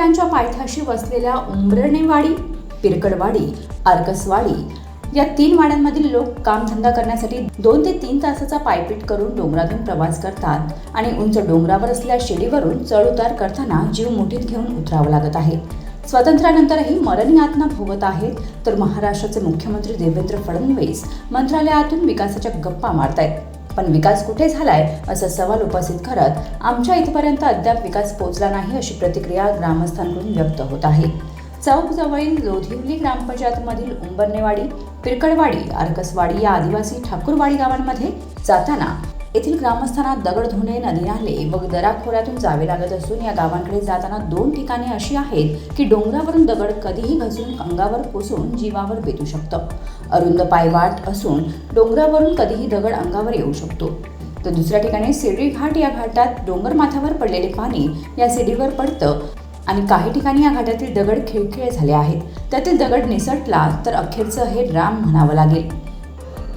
माथेरानच्या पायथ्याशी वसलेल्या उंबरणेवाडी, पिरकडवाडी, आर्कसवाडी या 3 वाड्यांमधील लोक कामधंदा करण्यासाठी 2 ते 3 तासाचा पायपीट करून डोंगरातून प्रवास करतात आणि उंच डोंगरावर असलेल्या शिडीवरून चढउतार करताना जीव मुठीत घेऊन उतरावं लागत आहे. स्वातंत्र्यानंतरही मरण यातना भोगत आहेत, तर महाराष्ट्राचे मुख्यमंत्री देवेंद्र फडणवीस मंत्रालयातून विकासाच्या गप्पा मारतायत. पण विकास कुठे झालाय असा सवाल उपस्थित करत आमच्या इथपर्यंत अद्याप विकास पोहोचला नाही अशी प्रतिक्रिया ग्रामस्थांकडून व्यक्त होत आहे. चौकजवळील लोधिवली ग्रामपंचायतमधील उंबरणेवाडी, पिरकडवाडी, आर्कसवाडी या आदिवासी ठाकूरवाडी गावांमध्ये जाताना येथील ग्रामस्थांना दगडधोणे, नदी नाले व दराखोऱ्यातून जावे लागत असून या गावांकडे जाताना 2 ठिकाणे अशी आहेत की डोंगरावरून दगड कधीही घसरून अंगावर कोसळून जीवावर बेतू शकतं. अरुंद पायवाट असून डोंगरावरून कधीही दगड अंगावर येऊ शकतो. तर दुसऱ्या ठिकाणी सिडी घाट, या घाटात डोंगर माथ्यावर पडलेले पाणी या सिडीवर पडतं आणि काही ठिकाणी या घाटातील दगड खिळखिळे झाले आहेत. त्यातील दगड निसटला तर अखेरचं हे राम म्हणावं लागेल.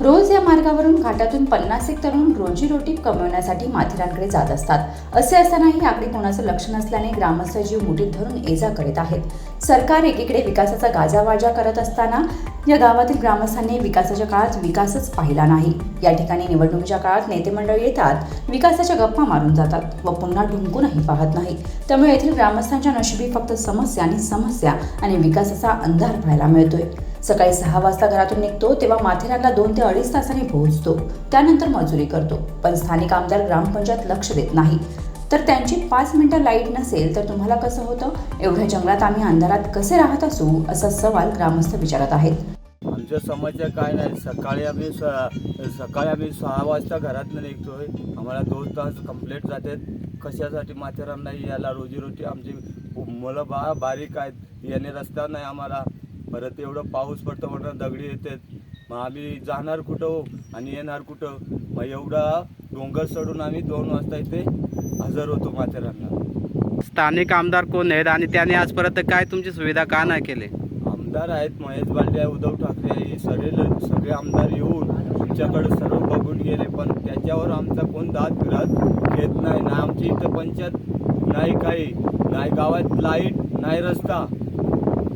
रोज या मार्गावरून घाटातून 50 एक तरुण रोजीरोटी कमवण्यासाठी माथेरानकडे जात असतात. असे असतानाही याकडे कोणाचं लक्ष नसल्याने ग्रामस्थ जीव मुठीत धरून ये-जा करीत आहेत. सरकार एकीकडे विकासाचा गाजावाजा करत असताना या गावातील ग्रामस्थांनी विकासाच्या काळात विकासच पाहिला नाही. या ठिकाणी निवडणुकीच्या काळात नेते मंडळ येतात, विकासाच्या गप्पा मारून जातात व पुन्हा ढुंकूनही पाहत नाही. त्यामुळे येथील ग्रामस्थांच्या नशिबी फक्त समस्या आणि विकासाचा अंधार पाहायला मिळतोय. सकाळी 6 वाजता घरातून निघतो तेव्हा माथेरानला 2 ते 2.5 तासांनी पोहोचतो. त्यानंतर मजुरी करतो. पण स्थानिक आमदार ग्रामपंचायत लक्ष देत नाही. तर त्यांची 5 मिनिटं लाईट नसेल तर तुम्हाला कसं होतं? एवढ्या जंगलात आम्ही अंधारात कसे राहत असू असा सवाल ग्रामस्थ विचारत आहेत. आमच्या समस्या काय नाही. सकाळी आम्ही 6 वाजता घरातून निघतोय. आम्हाला 2 तास कंप्लीट जातात. कशासाठी? माथेरान नाही यायला रोजीरोटी. आमची मुलं बारीक आहेत, येणे रस्ता नाही आम्हाला. परत एवढं पाऊस पडतो म्हणून दगडी येतात. मग आम्ही जाणार कुठं आणि येणार कुठं? मग एवढा डोंगर चढून आम्ही 2 वाजता इथे हजर होतो माथेरानला. स्थानिक आमदार कोण आहेत आणि त्याने आजपर्यंत काय तुमची सुविधा का नाही केली? आमदार आहेत, महेश बालदी आहे, उद्धव ठाकरे आहे, सगळे आमदार येऊन आमच्याकडे सर्व बघून गेले. पण त्याच्यावर आमचा कोण दाद घेत नाही. ना आमची इथं पंचायत नाही, काही नाही, गावात लाईट नाही, रस्ता.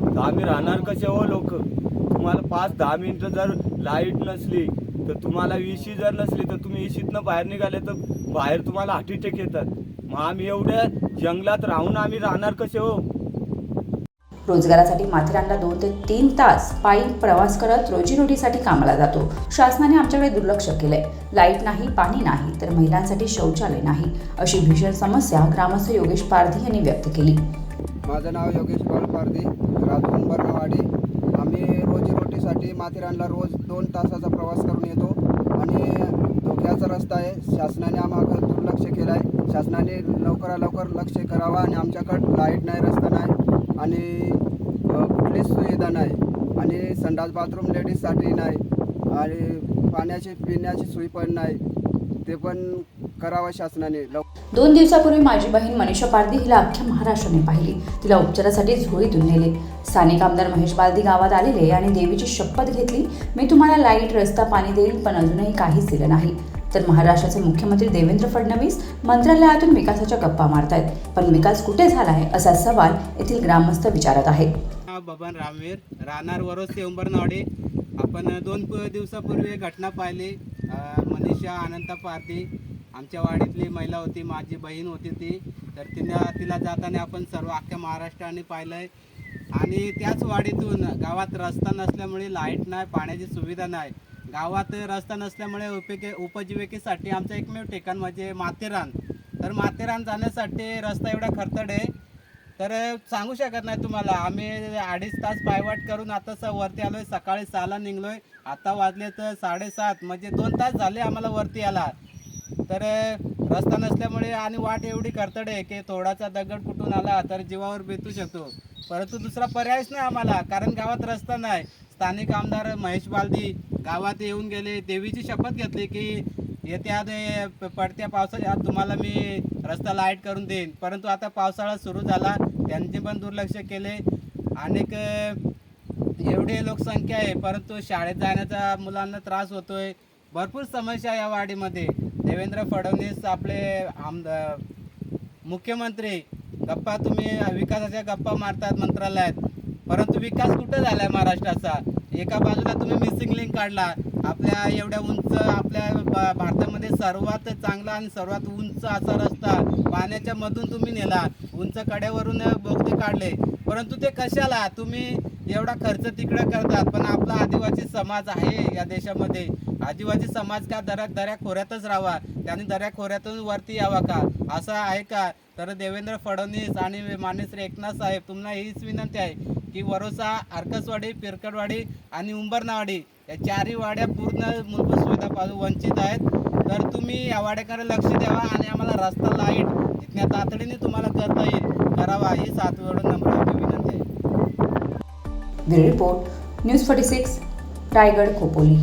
तर आम्ही राहणार कसे हो लोक? तुम्हाला 5-10 मिनिटं जर लाईट नसली तर तुम्हाला विशी जर नसली तर तुम्ही विशीतनं बाहेर निघाले तर बाहेर तुम्हाला हार्ट अटॅक येतात. मग आम्ही एवढ्या जंगलात राहून आम्ही राहणार कसे हो? रोजगारासाठी माथेरानला 2 ते 3 तास पायी प्रवास करत रोजीरोटीसाठी कामाला जातो. शासनाने आमच्याकडे दुर्लक्ष केलंय. लाईट नाही, पाणी नाही, तर महिलांसाठी शौचालय नाही अशी भीषण समस्या ग्रामस्थ योगेश पारधी यांनी व्यक्त केली. माझं नाव योगेश पारधी, राहतो उंबरणेवाडी. आम्ही रोजीरोटीसाठी माथेरानला रोज 2 तासाचा प्रवास करून येतो आणि धोक्याचा रस्ता आहे. शासनाने आम्हाला दुर्लक्ष केलं आहे. शासनाने लवकर लक्ष करावं आणि आमच्याकडं लाईट नाही, रस्ता नाही आणि कुठलीच सुविधा नाही आणि संडास बाथरूम लेडीजसाठी नाही आणि पाण्याची पिण्याची सोय पण नाही. ते पण करावं शासनाने. 2 दिवसापूर्वी माझी बहीण मनीषा पारधी हिला अख्ख्या महाराष्ट्राने पाहिली. तिला उपचारासाठी झोळीतून नेले. स्थानिक आमदार महेश बालदी गावात आलेले आणि देवीची शपथ घेतली, मी तुम्हाला लाईट, रस्ता, पाणी देईल, पण अजूनही काहीच दिलं नाही. तर महाराष्ट्राचे मुख्यमंत्री देवेंद्र फडणवीस मंत्रालयातून विकासाच्या गप्पा मारतायत. पण विकास कुठे झाला आहे असा सवाल येथील ग्रामस्थ विचारत आहेत. बबन रामवीर, राहणार वरोस ते उंबरणवाडी. आपण 2 दिवसापूर्वी घटना पाहिली. मनीषा अनंत पारधी आमच्या वाडीतली महिला होती, माझी बहीण होती ती. तर तिला जाताना आपण सर्व अख्ख्या महाराष्ट्राने पाहिलं आहे. आणि त्याच वाडीतून गावात रस्ता नसल्यामुळे लाईट नाही, पाण्याची सुविधा नाही. गावात रस्ता नसल्यामुळे उपजीविकेसाठी आमचं एकमेव ठिकाण म्हणजे माथेरान. तर माथेरान जाण्यासाठी रस्ता एवढा खडतर आहे तर सांगू शकत नाही तुम्हाला. आम्ही 2.5 तास पायवाट करून आता वरती आलो आहे. सकाळी 6ला निघलो आहे, आता वाजले तर 7:30, म्हणजे 2 तास झाले आम्हाला वरती यायला. तर रस्ता नसल्यामुळे आणि वाट एवढी खडतर आहे की थोडासा दगड कुठून आला तर जीवावर बेतू शकतो. परंतु दुसरा पर्यायच नाही आम्हाला, कारण गावात रस्ता नाही. स्थानिक आमदार महेश बालदी गावात येऊन गेले, देवीची शपथ घेतली की येत्या पडत्या पावसाच्या तुम्हाला मी रस्ता लाईट करून देईन. परंतु आता पावसाळा सुरू झाला, त्यांनी पण दुर्लक्ष केले. अनेक एवढी लोकसंख्या आहे परंतु शाळेत जाण्याचा मुलांना त्रास होतोय. भरपूर समस्या या वाडीमध्ये. देवेंद्र फडणवीस आपले मुख्यमंत्री गप्पा तुम्ही विकासाच्या गप्पा मारतात मंत्रालयात, परंतु विकास कुठं झालाय महाराष्ट्राचा? एका बाजूला तुम्ही मिसिंग लिंक काढला, आपल्या एवढ्या उंच आपल्या भारतामध्ये सर्वात चांगला आणि सर्वात उंच असा रस्ता पाण्याच्या मधून तुम्ही नेला, उंच कड्यावरून बोगदे काढले, परंतु ते कशाला? तुम्ही एवढा खर्च तिकडे करतात, पण आपला आदिवासी समाज आहे या देशामध्ये, आदिवासी समाज का दऱ्याखोऱ्यातच राहावा, त्यांनी दऱ्याखोऱ्यातून वरती यावा का? असं आहे का? तर देवेंद्र फडणवीस आणि माननीय श्री एकनाथ साहेब, तुम्हाला हीच विनंती आहे की वरोसा, आरकसवाडी, पिरकडवाडी आणि उंबरनावाडी या चारही वाड्या पूर्ण मूलभूत सुविधापासून वंचित आहेत. तर तुम्ही या वाड्याकडे लक्ष द्यावा आणि आम्हाला रस्ता लाईट जितक्या तातडीने तुम्हाला करता येईल करावा, ही 7 वेळा नम्र विनंती आहे. Bureau report, news 46, Raigad Khopoli.